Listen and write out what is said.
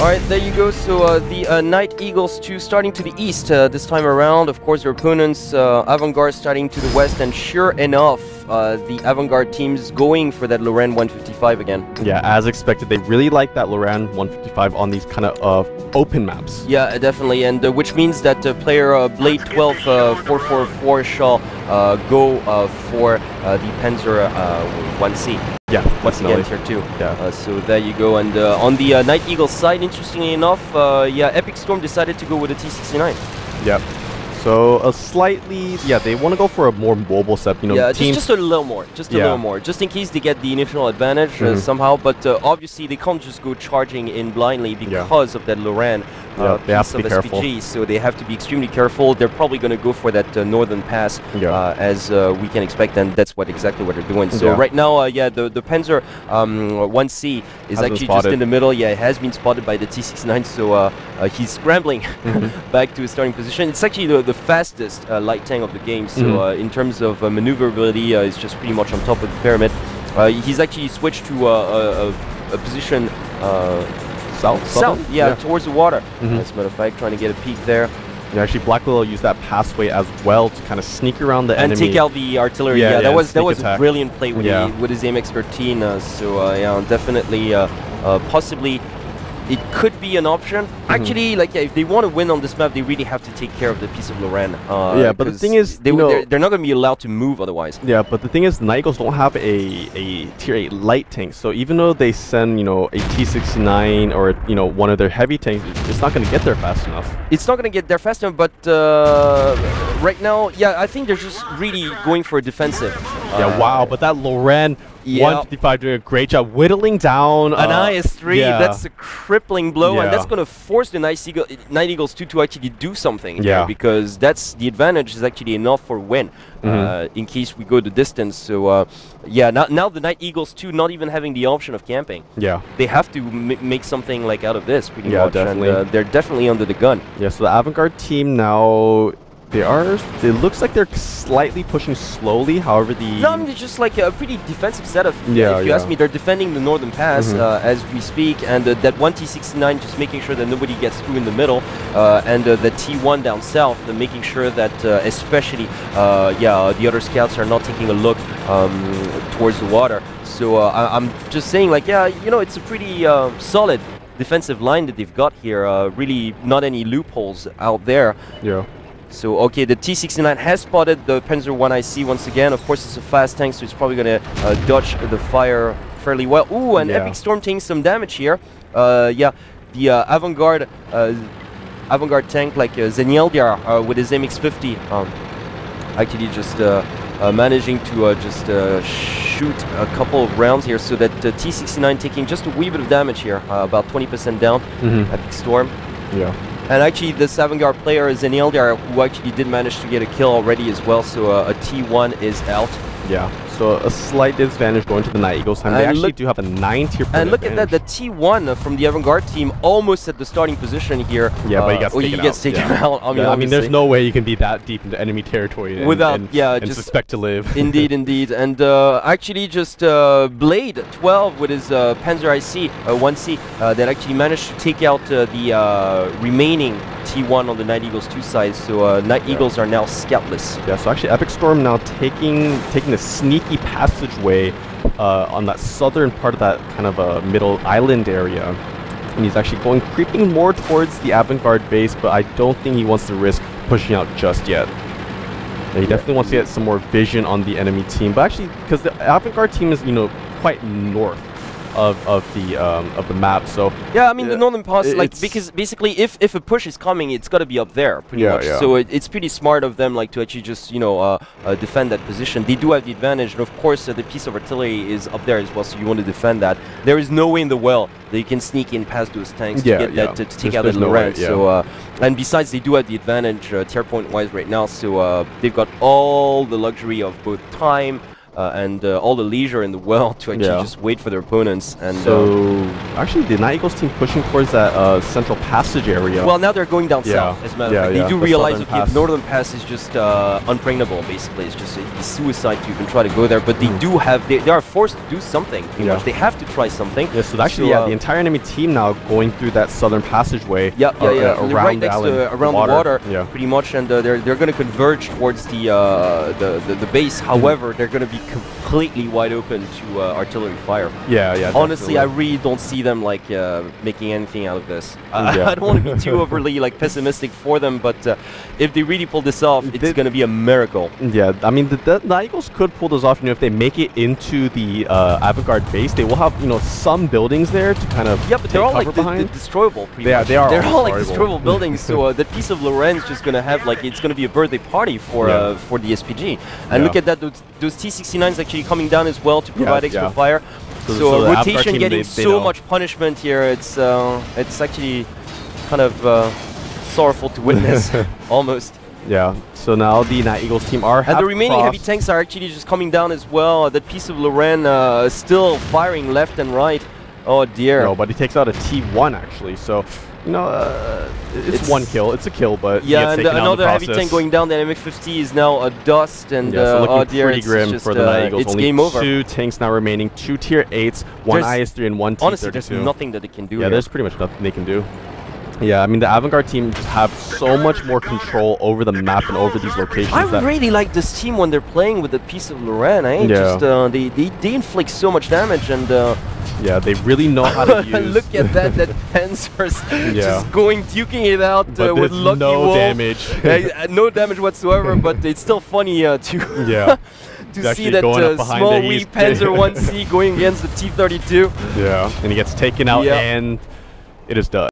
Alright, there you go. So the NightEagles2 starting to the east this time around. Of course, their opponents, AVANT-GARDE, starting to the west. And sure enough, the AVANT-GARDE team's going for that Lorraine 155 again. Yeah, as expected. They really like that Lorraine 155 on these kind of open maps. Yeah, definitely. And which means that player Blade 12 444 shall go for the Panzer 1C. Yeah, once again here too. Yeah. So there you go. And on the NightEagles side, interestingly enough, yeah, Epic Storm decided to go with a T69. Yep. So a slightly, yeah, they want to go for a more mobile set, you know. Yeah, just a little more, just a little more, just in case they get the initial advantage somehow. But obviously they can't just go charging in blindly because of that Lorraine they have to be careful. SPG, so they have to be extremely careful. They're probably going to go for that northern pass, as we can expect, and that's exactly what they're doing. So right now, yeah, the Panzer 1C is actually just in the middle. Yeah, it has been spotted by the T69, so he's scrambling back to his starting position. It's actually the fastest light tank of the game, so in terms of maneuverability, it's just pretty much on top of the pyramid. He's actually switched to a position south, yeah, towards the water. As a matter of fact, trying to get a peek there. And actually, Black Willow used that passway as well to kind of sneak around the enemy and take out the artillery. Yeah, that was a brilliant play with his AMX-13. So yeah, definitely, possibly. It could be an option. Actually, like if they want to win on this map, they really have to take care of the piece of Lorraine. Yeah, but the thing is, they're not going to be allowed to move otherwise. Yeah, but the thing is, the NightEagles don't have a tier 8 light tank. So even though they send, a T69 or one of their heavy tanks, it's not going to get there fast enough. It's not going to get there fast enough. But right now, yeah, I think they're just really going for a defensive. Yeah, wow. But that Lorraine 155 doing a great job whittling down an IS-3. That's a crippling blow, and that's going to force the NightEagles2 to actually do something. Yeah, because that's the advantage is actually enough for win in case we go the distance. So yeah, now the NightEagles2 not even having the option of camping. Yeah, they have to make something like out of this pretty much. Definitely. And they're definitely under the gun. Yeah, so the AVANT-GARDE team now. It looks like they're slightly pushing slowly, however No, I mean, it's just like a pretty defensive setup. If you ask me, they're defending the northern pass as we speak, and that one T69 just making sure that nobody gets through in the middle, and the T1 down south, making sure that especially, the other scouts are not taking a look towards the water. So I'm just saying, like, it's a pretty solid defensive line that they've got here. Really not any loopholes out there. Yeah. So, okay, the T69 has spotted the Panzer 1IC once again. Of course, it's a fast tank, so it's probably going to dodge the fire fairly well. Ooh, and Epic Storm taking some damage here. Yeah, the AVANT-GARDE tank like Zeneldiar with his MX-50 actually just managing to just shoot a couple of rounds here, so that T69 taking just a wee bit of damage here, about 20% down. Epic Storm. Yeah. And actually, this AVANT-GARDE player is Zeneldiar, who actually did manage to get a kill already as well, so a T1 is out. Yeah, so a slight disadvantage going to the NightEagles time. They actually do have a 9-tier point. And look at that, the T1 from the AVANT-GARDE team almost at the starting position here. Yeah, but he gets taken out. I mean, there's no way you can be that deep into enemy territory and just suspect to live. Indeed, indeed. And actually just Blade 12 with his Panzer IC 1C that actually managed to take out the remaining T1 on the NightEagles2 side, so NightEagles are now scoutless. Yeah, so actually Epic Storm now taking a sneaky passageway on that southern part of that kind of middle island area. And he's actually creeping more towards the AVANT-GARDE base, but I don't think he wants to risk pushing out just yet. Yeah, he definitely wants to get some more vision on the enemy team, but actually, because the AVANT-GARDE team is, quite north of the map, so yeah, I mean the northern pass, like, because basically if a push is coming, it's got to be up there pretty much. So it's pretty smart of them, like, to actually just defend that position. They do have the advantage, and of course the piece of artillery is up there as well, so you want to defend that. There is no way in the world that you can sneak in past those tanks to get that to take out the Lorraine. So and besides, they do have the advantage tier point wise right now, so they've got all the luxury of both time, and all the leisure in the world to actually just wait for their opponents. And so actually, the NightEagles team pushing towards that central passage area. Well, now they're going down south. As a matter of fact, they do realize that the northern pass is just unpregnable. Basically, it's just a suicide to even try to go there. But they do have they are forced to do something. Pretty much, they have to try something. Yeah. So actually, the entire enemy team now going through that southern passageway. Around right next to around the water. Pretty much, and they're going to converge towards the base. However, they're going to be completely wide open to artillery fire. Honestly, I really don't see them like making anything out of this. I don't want to be too overly like pessimistic for them, but if they really pull this off, it's going to be a miracle. Yeah, I mean the Eagles could pull this off. You know, if they make it into the AVANT-GARDE base, they will have some buildings there to kind of but they're all like destroyable. Pretty much. They are. They're all like destroyable buildings. So the piece of Lorraine's just going to have like it's going to be a birthday party for the SPG. And look at that, those T-69s actually coming down as well to provide extra fire. So rotation getting so much punishment here. It's actually kind of sorrowful to witness, almost. Yeah. So now the NightEagles team are. And the remaining heavy tanks are actually just coming down as well. That piece of Lorraine still firing left and right. Oh dear. No, but he takes out a T1 actually. So. You know, it's one kill. It's a kill, but and another heavy tank going down. The MX-50 is now a dust, and so oh dear, pretty grim for the NightEagles. It's only game over. 2 tanks now remaining, 2 tier 8s, 1 IS-3 and 1 T-32. Honestly, there's nothing that they can do. Yeah, there's pretty much nothing they can do. Yeah, I mean the AVANT-GARDE team just have so much more control over the map and over these locations. I really like this team when they're playing with the piece of Lorraine. Just they inflict so much damage, and yeah, they really know how to use. Look at that Panzer's just duking it out with Lucky no Wolf. damage. No damage whatsoever, but it's still funny to see that small wee Panzer 1C going against the T-32. Yeah, and he gets taken out, and it is done.